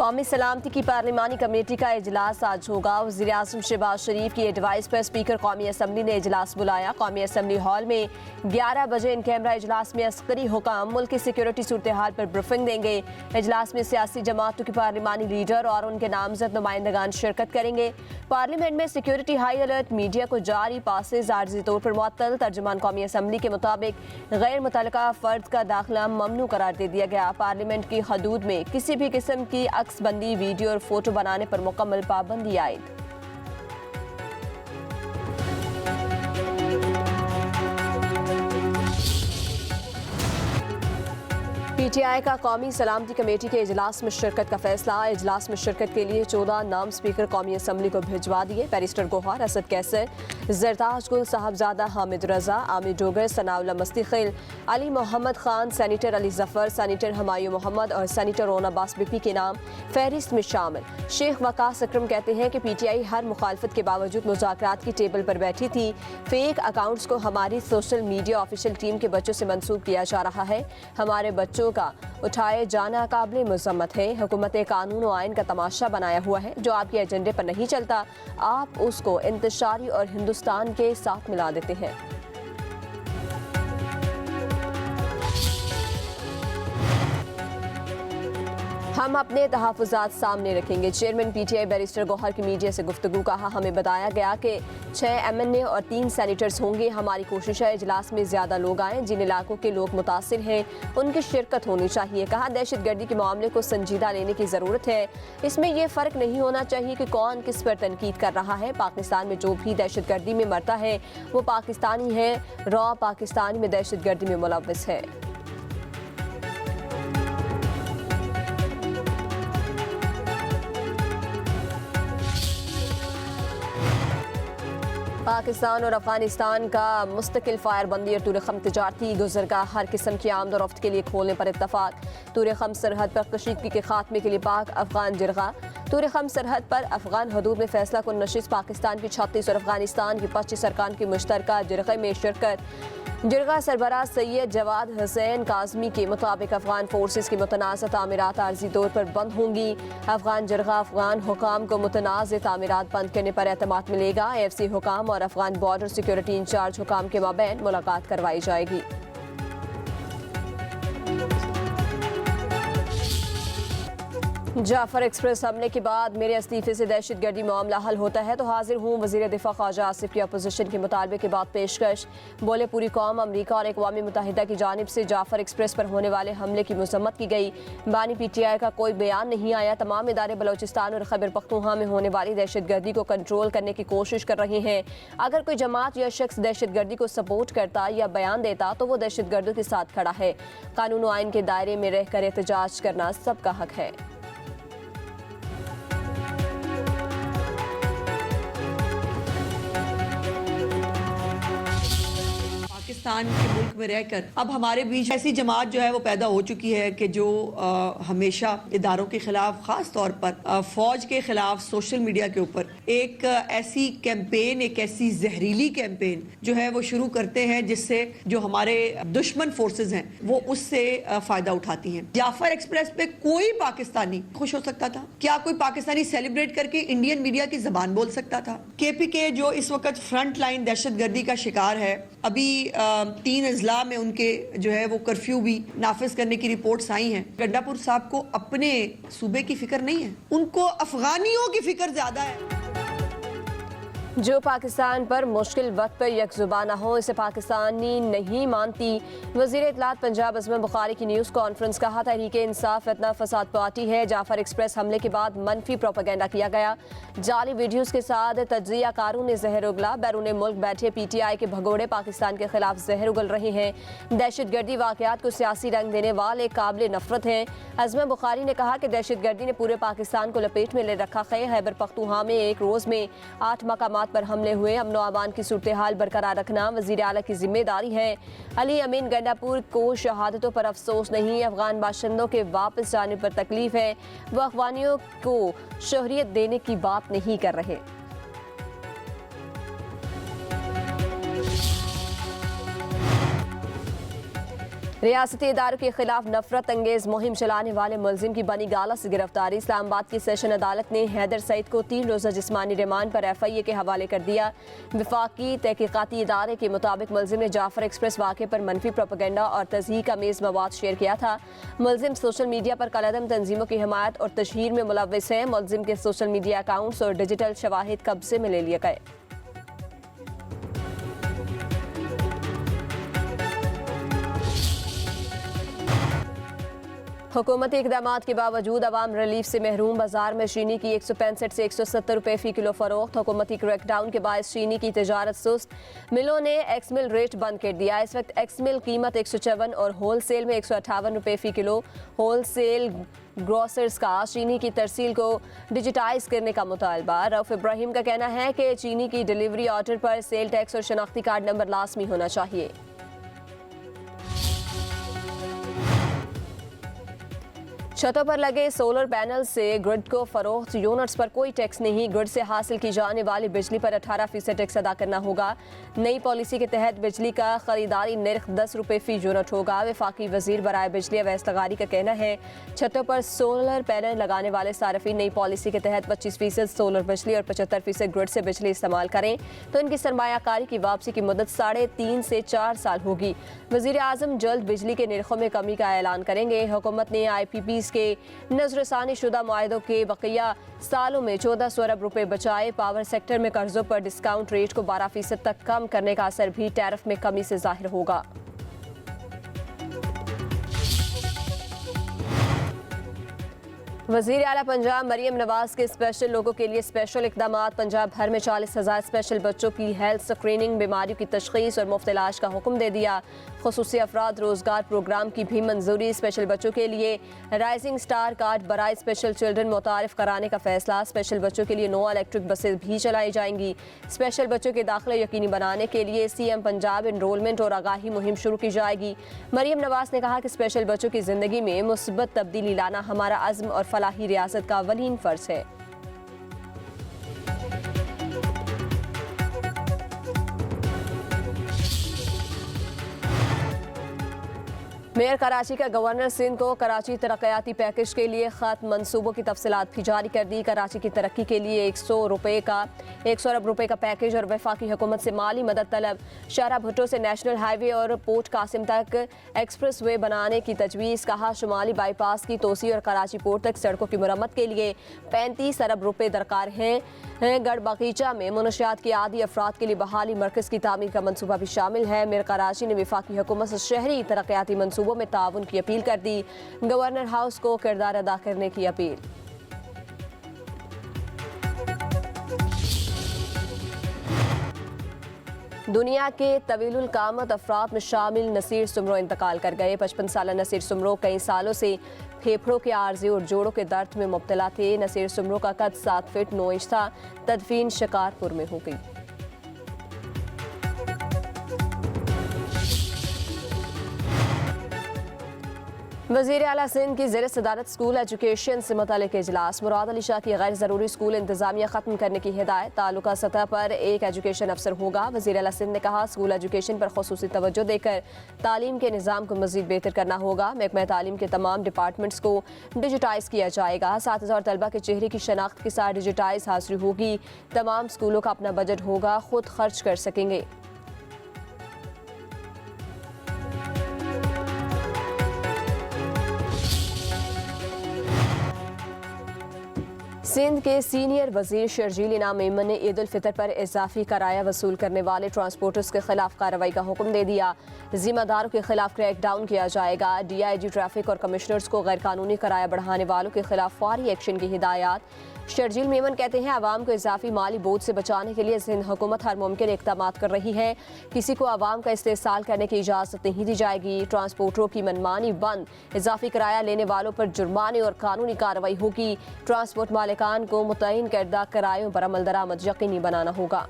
कौमी सलामती की पार्लिमानी कमेटी का इजलास आज होगा। वज़ीर आज़म शहबाज शरीफ की एडवाइस पर स्पीकर कौमी असम्बली ने इजलास बुलाया। कौमी असम्बली हॉल में 11 बजे इन कैमरा इजलास में अस्करी हुकाम मुल्क की सिक्योरिटी सूरत हाल पर ब्रीफिंग देंगे। इजलास में सियासी जमातों के पार्लिमानी लीडर और उनके नामजद नुमाइंदगान शिरकत करेंगे। पार्लियामेंट में सिक्योरिटी हाई अलर्ट, मीडिया को जारी पासेज आर्जी तौर पर मुअत्तल। तर्जुमान कौमी असम्बली के मुताबिक गैर मुतल्लका फर्द का दाखिला ममनू करार दे दिया गया। पार्लियामेंट की हदूद में किसी भी किस्म की अक्सबंदी, वीडियो और फोटो बनाने पर मुकम्मल पाबंदी आयद। पीटीआई का कौमी सलामती कमेटी के इजलास में शिरकत का फैसला। इजलास में शिरकत के लिए 14 नाम स्पीकर कौमी असम्बली को भिजवा दिए। बैरिस्टर गोहार, असद कैसर, जरताज गुल, साहबजादा हामिद रजा, आमिर डोगर, सनाउल्ला मस्तिखिल, अली मोहम्मद खान, सैनिटर अली जफर, सैनिटर हमायूं मोहम्मद और सैनिटर रोना अब्बास बीपी के नाम फहरिस्त में शामिल। शेख वकास अकरम कहते हैं कि पीटीआई हर मुखालफत के बावजूद मुज़ाकरात की टेबल पर बैठी थी। फेक अकाउंट्स को हमारी सोशल मीडिया ऑफिशियल टीम के बच्चों से मंसूब किया जा रहा है। हमारे बच्चों का उठाए जाना काबिल मज़म्मत है। हुकूमत कानून और आइन का तमाशा बनाया हुआ है। जो आपके एजेंडे पर नहीं चलता, आप उसको इंतशारी और हिंदुस्तान के साथ मिला देते हैं। हम अपने तहफ़्फ़ुज़ात सामने रखेंगे। चेयरमैन पीटीआई बैरिस्टर गौहर की मीडिया से गुफ्तगू। कहा, हमें बताया गया कि 6 MNA और 3 सैनिटर्स होंगे। हमारी कोशिश है इजलास में ज़्यादा लोग आएँ। जिन इलाकों के लोग मुतासिर हैं उनकी शिरकत होनी चाहिए। कहा, दहशतगर्दी के मामले को संजीदा लेने की ज़रूरत है। इसमें यह फ़र्क नहीं होना चाहिए कि कौन किस पर तनकीद कर रहा है। पाकिस्तान में जो भी दहशतगर्दी में मरता है वो पाकिस्तानी है। रॉ पाकिस्तानी में दहशतगर्दी में मुलव्वस है। पाकिस्तान और अफगानिस्तान का मुस्तकिल फायरबंदी और तूर-ए-खम तिजारती गुज़र का हर किस्म की आमद और रफ्त के लिए खोलने पर इत्तफाक। तूर-ए-खम सरहद पर कशीदगी के खात्मे के लिए पाक अफगान जिरगा। तूर-ए-खम सरहद पर अफगान हदूद में फैसला कुन नशिस्त। पाकिस्तान की 36 और अफगानिस्तान की 25 अरकान की मुश्तरका जिरगे में शिरकत। जिरगा सरबराह सैयद जवाद हुसैन काज़मी के मुताबिक अफगान फोर्सेस की मुतनाज़ तामीरात आर्जी तौर पर बंद होंगी। अफगान जिरगा अफगान हुकाम को मुतनाज़ तामीरात बंद करने पर एतमाद मिलेगा। AFC हुकाम और अफगान बॉर्डर सिक्योरिटी इंचार्ज हुकाम के माबैन मुलाकात करवाई जाएगी। जाफर एक्सप्रेस हमले के बाद मेरे इस्तीफे से दहशतगर्दी मामला हल होता है तो हाजिर हूँ। वज़ीर दिफा ख्वाजा आसिफ की अपोजिशन के मुतालबे के बाद पेशकश। बोले, पूरी कौम, अमरीका और अक़वाम मुत्तहिदा की जानिब से जाफर एक्सप्रेस पर होने वाले हमले की मज़म्मत की गई। बानी PTI का कोई बयान नहीं आया। तमाम इदारे बलोचिस्तान और खैबर पख्तूनख्वा में होने वाली दहशतगर्दी को कंट्रोल करने की कोशिश कर रहे हैं। अगर कोई जमात या शख्स दहशतगर्दी को सपोर्ट करता या बयान देता तो वो दहशतगर्दों के साथ खड़ा है। कानून और आइन के दायरे में रहकर एहतजाज करना सबका हक है। पाकिस्तान के मुल्क में रहकर अब हमारे बीच ऐसी जमात जो है वो पैदा हो चुकी है कि जो हमेशा इदारों के खिलाफ, खास तौर पर फौज के खिलाफ सोशल मीडिया के ऊपर एक ऐसी कैंपेन, एक ऐसी जहरीली कैंपेन जो है वो शुरू करते हैं जिससे जो हमारे दुश्मन फोर्सेस हैं वो उससे फायदा उठाती हैं। जाफर एक्सप्रेस पे कोई पाकिस्तानी खुश हो सकता था? क्या कोई पाकिस्तानी सेलिब्रेट करके इंडियन मीडिया की जबान बोल सकता था? KPK जो इस वक्त फ्रंट लाइन दहशतगर्दी का शिकार है, अभी 3 अजला में उनके जो है वो कर्फ्यू भी नाफिज करने की रिपोर्ट्स आई हैं। गंडापुर साहब को अपने सूबे की फिक्र नहीं है, उनको अफगानियों की फिक्र ज्यादा है। जो पाकिस्तान पर मुश्किल वक्त पर यकजुबाना हो इसे पाकिस्तानी नहीं मानती। वज़ीर इत्तलात पंजाब अज़मत बुखारी की न्यूज़ कॉन्फ्रेंस। कहा, तहरीक इंसाफ इतना फसाद पार्टी है। जाफर एक्सप्रेस हमले के बाद मनफी प्रोपेगेंडा किया गया। जाली वीडियोज़ के साथ तज्जिया कारों ने जहर उगला। बैरून मुल्क बैठे PTI के भगोड़े पाकिस्तान के खिलाफ जहर उगल रहे हैं। दहशतगर्दी वाक़यात को सियासी रंग देने वाले काबिल नफरत हैं। अज़मत बुखारी ने कहा कि दहशतगर्दी ने पूरे पाकिस्तान को लपेट में ले रखा है। खैबर पख्तूनख्वा में एक रोज़ में 8 मकामात पर हमले हुए। अमन और अमान की सूरत हाल बरकरार रखना वज़ीर आला की जिम्मेदारी है। अली अमीन गंडापुर को शहादतों पर अफसोस नहीं, अफगान बाशिंदों के वापस जाने पर तकलीफ है। वो अफगानियों को शहरियत देने की बात नहीं कर रहे। रियासती इदारों के खिलाफ नफरत अंगेज मुहिम चलाने वाले मुलजिम की बनी गाला से गिरफ्तारी। इस्लामाबाद की सेशन अदालत ने हैदर सईद को 3 रोज़ा जिस्मानी रिमांड पर FIA के हवाले कर दिया। वफाकी तहकीकाती इदारे के मुताबिक मुलजिम ने जाफर एक्सप्रेस वाक़े पर मनफी प्रोपेगेंडा और तज़हीक अमेज़ मवाद शेयर किया था। मुलजिम सोशल मीडिया पर कलअदम तंजीमों की हिमायत और तशहीर में मुलव्विस है। मुलजिम के सोशल मीडिया अकाउंट्स और डिजिटल शवाहिद कब्जे में ले लिए गए। हुकूमती इक़दामात के बावजूद अवाम रिलीफ से महरूम। बाजार में चीनी की 165 से 170 रुपये फ़ी किलो फ़रोख्त। हुकूमती क्रैकडाउन के बायस चीनी की तजारत सुस्त। मिलों ने एक्समिल रेट बंद कर दिया। इस वक्त एक्समिल कीमत 154 और होल सेल में 158 रुपये फ़ी किलो। होल सेल ग्रोसर्स का चीनी की तरसील को डिजिटाइज करने का मुतालबा। रऊफ इब्राहिम का कहना है कि चीनी की डिलीवरी ऑर्डर पर सेल टैक्स और शनाख्ती कार्ड नंबर लाजमी होना चाहिए। छतों पर लगे सोलर पैनल से ग्रिड को फरोख्त। यूनिट्स पर कोई टैक्स नहीं। ग्रिड से हासिल की जाने वाली बिजली पर 18% टैक्स अदा करना होगा। नई पॉलिसी के तहत बिजली का खरीदारी निर्ख 10 रुपये फ़ी यूनिट होगा। वफाकी वजीर बराए बिजली अवैस लगारी का कहना है छतों पर सोलर पैनल लगाने वाले सार्फिन नई पॉलिसी के तहत 25% सोलर बिजली और 75% ग्रिड से बिजली इस्तेमाल करें तो इनकी सरमायाकारी की वापसी की मुद्दत 3.5 से 4 साल होगी। वज़ीर आज़म जल्द बिजली के निर्खों में कमी का ऐलान करेंगे। हुकूमत ने IPPs के नजरसानी शुदा मुआहदों के बकिया सालों में 1400 अरब रुपए बचाए। पावर सेक्टर में कर्जों पर डिस्काउंट रेट को 12% तक कम करने का असर भी टैरिफ में कमी से जाहिर होगा। वज़ीर आला पंजाब मरियम नवाज के स्पेशल लोगों के लिए स्पेशल इक़दामात। पंजाब भर में 40,000 स्पेशल बच्चों की हेल्थ स्क्रीनिंग, बीमारियों की तशख़ीस और मुफ्त इलाज का हुक्म दे दिया। खुसूसी अफराद रोजगार प्रोग्राम की भी मंजूरी। स्पेशल बच्चों के लिए राइजिंग स्टार कार्ड बराए स्पेशल चिल्ड्रन मुतारिफ कराने का फैसला। स्पेशल बच्चों के लिए 9 इलेक्ट्रिक बसें भी चलाई जाएंगी। स्पेशल बच्चों के दाखिले यकीनी बनाने के लिए CM पंजाब इनरोलमेंट और आगाही मुहिम शुरू की जाएगी। मरियम नवाज ने कहा कि स्पेशल बच्चों की जिंदगी में मुस्बत तब्दीली लाना हमारा अज़्म और फलाही रियासत का अवलीन फर्ज है। मेयर कराची का गवर्नर सिंध को कराची तरक्याती पैकेज के लिए खत मंसूबों की तफसीलात भी जारी कर दी। कराची की तरक्की के लिए 100 अरब रुपए का पैकेज और वफाकी हुकूमत से माली मदद तलब। शाहरा भुट्टो से नेशनल हाईवे और पोर्ट कासिम तक एक्सप्रेस वे बनाने की तजवीज़। कहा शुमाली बाईपास की तोसी और कराची पोर्ट तक सड़कों की मुरम्मत के लिए 35 अरब रुपए दरकार हैं। गढ़ बगीचा में मुनशियात के आदी अफराद के लिए बहाली मरकज़ की तामीर का मनसूबा भी शामिल है। मेयर कराची ने वफाकी हुकूमत से शहरी तरक्याती मनसूबों में ताउन की अपील कर दी। गवर्नर हाउस को किरदार अदा करने की अपील। दुनिया के तवीलुल कामत अफराद में शामिल नसीर सुमरो इंतकाल कर गए। 55 साल नसीर सुमरो कई सालों से फेफड़ों के आर्जे और जोड़ों के दर्द में मुब्तला थे। नसीर सुमरो का कद 7 फीट 9 इंच था। तदफीन शिकारपुर में हो गई। वज़ीर आला सिंध की ज़ेर सदारत स्कूल एजुकेशन से मुतल्लिक़ इजलास। मुराद अली शाह की गैर ज़रूरी स्कूल इंतज़ामिया ख़त्म करने की हिदायत। तालुका सतह पर एक एजुकेशन अफसर होगा। वज़ीर आला सिंध ने कहा स्कूल एजुकेशन पर खुसूसी तवज्जो देकर तालीम के निज़ाम को मज़ीद बेहतर करना होगा। महकमा तालीम के तमाम डिपार्टमेंट्स को डिजिटाइज़ किया जाएगा। 7,000 तलबा के चेहरे की शनाख्त के साथ डिजिटाइज़ हाज़िरी होगी। तमाम स्कूलों का अपना बजट होगा, खुद खर्च कर सकेंगे। सिंध के सीनियर वजीर शर्जील इनाम मेमन ने ईद उल फितर पर इजाफी किराया वसूल करने वाले ट्रांसपोर्टर्स के खिलाफ कार्रवाई का हुक्म दे दिया। जिम्मेदारों के खिलाफ क्रैकडाउन किया जाएगा। DIG ट्रैफिक और कमिश्नर्स को गैर कानूनी किराया बढ़ाने वालों के खिलाफ फौरी एक्शन की हिदायत। शर्जील मेमन कहते हैं आवाम को इजाफी माली बोझ से बचाने के लिए सिंध हुकूमत हर मुमकिन इक़दाम कर रही है। किसी को आवाम का इस्तेसाल करने की इजाज़त नहीं दी जाएगी। ट्रांसपोर्टरों की मनमानी बंद, इजाफी किराया लेने वालों पर जुर्माने और कानूनी कार्रवाई होगी। ट्रांसपोर्ट मालिकान को मुतय्यन करदा किरायों पर अमल दरामद यकीनी बनाना होगा।